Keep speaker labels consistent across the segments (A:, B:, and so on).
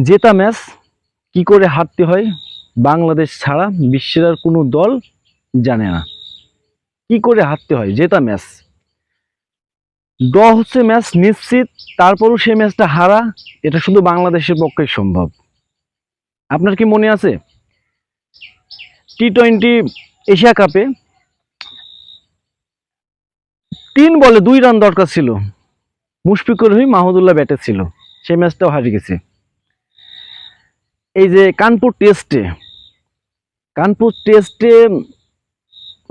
A: জেতা ম্যাচ কি করে হারতে হয় বাংলাদেশ ছাড়া বিশ্বের আর কোনো দল জানে না। কি করে হারতে হয় জেতা ম্যাচ, ড্র হচ্ছে ম্যাচ নিশ্চিত, তারপরও সেই ম্যাচটা হারা এটা শুধু বাংলাদেশের পক্ষে সম্ভব। আপনার কি মনে আছে টি-20 এশিয়া কাপে 3 বলে 2 রান দরকার ছিল, মুশফিকুর রহিম মাহমুদুল্লাহ ব্যাটে ছিল, সেই ম্যাচটাও হারিয়ে গেছে। এই যে কানপুর টেস্টে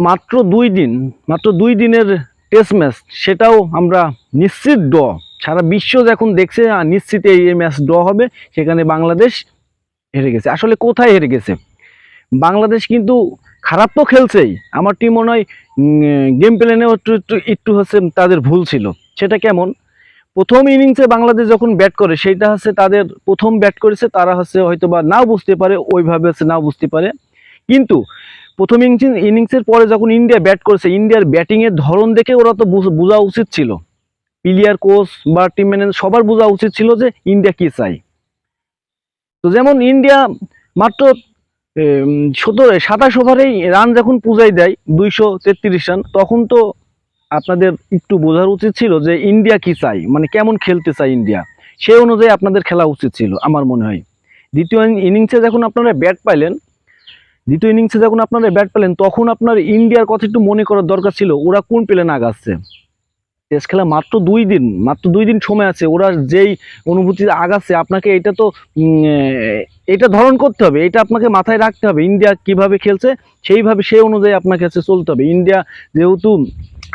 A: মাত্র 2 দিনের টেস্ট ম্যাচ, সেটাও আমরা নিশ্চিত ড্র, সারা বিশ্ব যখন দেখছে নিশ্চিত এই ম্যাচ ড্র হবে, সেখানে বাংলাদেশ হেরে গেছে। আসলে কোথায় হেরে গেছে বাংলাদেশ? কিন্তু খারাপ তো খেলছেই, আমার টিম মনে হয় গেম প্ল্যানেও একটু হচ্ছে তাদের ভুল ছিল। সেটা কেমন? প্রথম ইনিংসে বাংলাদেশ যখন ব্যাট করে, সেইটা হচ্ছে তাদের প্রথম ব্যাট করেছে, তারা হচ্ছে হয়তো বা নাও বুঝতে পারে, ওইভাবে হচ্ছে নাও বুঝতে পারে। কিন্তু প্রথম ইনিংসের পরে যখন ইন্ডিয়া ব্যাট করেছে, ইন্ডিয়ার ব্যাটিংয়ের ধরন দেখে ওরা তো বোঝা উচিত ছিল, প্লেয়ার কোচ বা টিম ম্যানেজার সবার বোঝা উচিত ছিল যে ইন্ডিয়া কি চাই। তো যেমন ইন্ডিয়া মাত্র 27 ওভারেই রান যখন পুজাই দেয় 233 রান, তখন তো আপনাদের একটু বোঝার উচিত ছিল যে ইন্ডিয়া কি চাই, মানে কেমন খেলতে চাই ইন্ডিয়া, সেই অনুযায়ী আপনাদের খেলা উচিত ছিল আমার মনে হয়। দ্বিতীয় ইনিংসে যখন আপনারা ব্যাট পাইলেন তখন আপনার ইন্ডিয়ার কথা একটু মনে করার দরকার ছিল, ওরা কোন প্লেনে আগাচ্ছে। টেস্ট খেলা মাত্র 2 দিন সময় আছে, ওরা যেই অনুভূতি আগাচ্ছে, আপনাকে এটা তো এটা ধারণ করতে হবে, এটা আপনাকে মাথায় রাখতে হবে ইন্ডিয়া কিভাবে খেলছে, সেই অনুযায়ী আপনাকে কাছে চলতে হবে। ইন্ডিয়া যেহেতু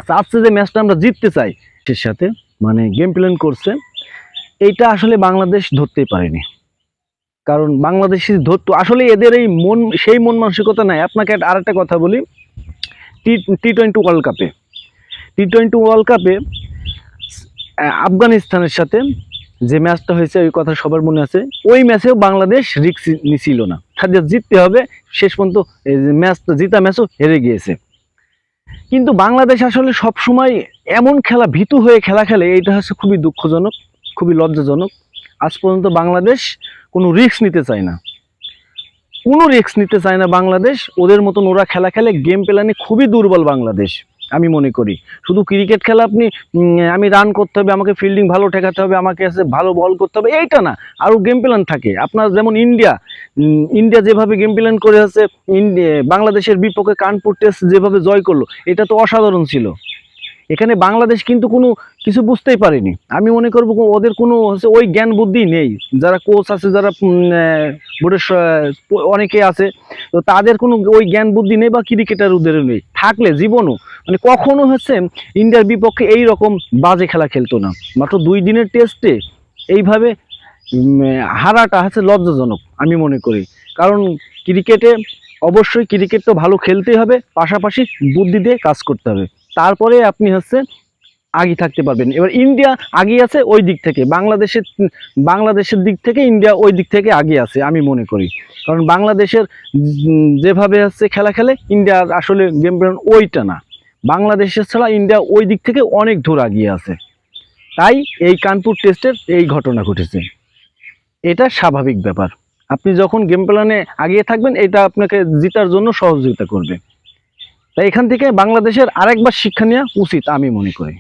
A: চাচ্ছে যে ম্যাচটা আমরা জিততে চাই, এর সাথে মানে গেম প্ল্যান করছে, এইটা আসলে বাংলাদেশ ধরতেই পারেনি। কারণ বাংলাদেশি ধরতো আসলে এদের এই সেই মন মানসিকতা নাই। আপনাকে আরেকটা কথা বলি, টি-20 ওয়ার্ল্ড কাপে আফগানিস্তানের সাথে যে ম্যাচটা হয়েছে, ওই কথা সবার মনে আছে। ওই ম্যাচেও বাংলাদেশ রিস্ক নিছিল না, তাদের জিততে হবে, শেষ পর্যন্ত ম্যাচটা জিতা ম্যাচও হেরে গিয়েছে। কিন্তু বাংলাদেশ আসলে সব সময় এমন খেলা, ভীতু হয়ে খেলা খেলে, এইটা হচ্ছে খুবই দুঃখজনক, খুবই লজ্জাজনক। আজ পর্যন্ত বাংলাদেশ কোনো রিস্ক নিতে চায় না, বাংলাদেশ। ওদের মতন ওরা খেলা খেলে, গেম প্ল্যানে খুবই দুর্বল বাংলাদেশ আমি মনে করি। শুধু ক্রিকেট খেলা আপনি আমি রান করতে হবে, আমাকে ফিল্ডিং ভালো ঠেকাতে হবে, আমাকে ভালো বল করতে হবে, এইটা না, আরও গেম প্ল্যান থাকে আপনার। যেমন ইন্ডিয়া যেভাবে গেম প্ল্যান করে আছে, বাংলাদেশের বিপক্ষে কানপুর টেস্ট যেভাবে জয় করলো, এটা তো অসাধারণ ছিল। এখানে বাংলাদেশ কিন্তু কোনো কিছু বুঝতেই পারেনি। আমি মনে করবো ওদের কোনো হচ্ছে ওই জ্ঞান বুদ্ধি নেই, যারা কোচ আছে, যারা বোর্ডের অনেকে আছে, তো তাদের কোনো ওই জ্ঞান বুদ্ধি নেই, বা ক্রিকেটার ওদেরও নেই। থাকলে জীবনও মানে কখনো হচ্ছে ইন্ডিয়ার বিপক্ষে এই রকম বাজে খেলা খেলতো না। মাত্র 2 দিনের টেস্টে এইভাবে হারাটা হচ্ছে লজ্জাজনক আমি মনে করি। কারণ অবশ্যই ক্রিকেট তো ভালো খেলতেই হবে, পাশাপাশি বুদ্ধি দিয়ে কাজ করতে হবে, তারপরে আপনি হচ্ছে আগে থাকতে পারবেন। এবার ইন্ডিয়া আগে আছে ওই দিক থেকে, বাংলাদেশের দিক থেকে ইন্ডিয়া ওই দিক থেকে আগে আছে আমি মনে করি। কারণ বাংলাদেশের যেভাবে হচ্ছে খেলা খেলে, ইন্ডিয়ার আসলে গেম প্ল্যান ওইটা না। বাংলাদেশের ছাড়া ইন্ডিয়া ওই দিক থেকে অনেক দূর এগিয়ে আছে, তাই এই কানপুর টেস্টের এই ঘটনা ঘটেছে। এটা স্বাভাবিক ব্যাপার, আপনি যখন গেম প্ল্যানে আগিয়ে থাকবেন, এটা আপনাকে জেতার জন্য সহযোগিতা করবে। তাই এখান থেকে বাংলাদেশের আরেকবার শিক্ষা নেওয়া উচিত আমি মনে করি।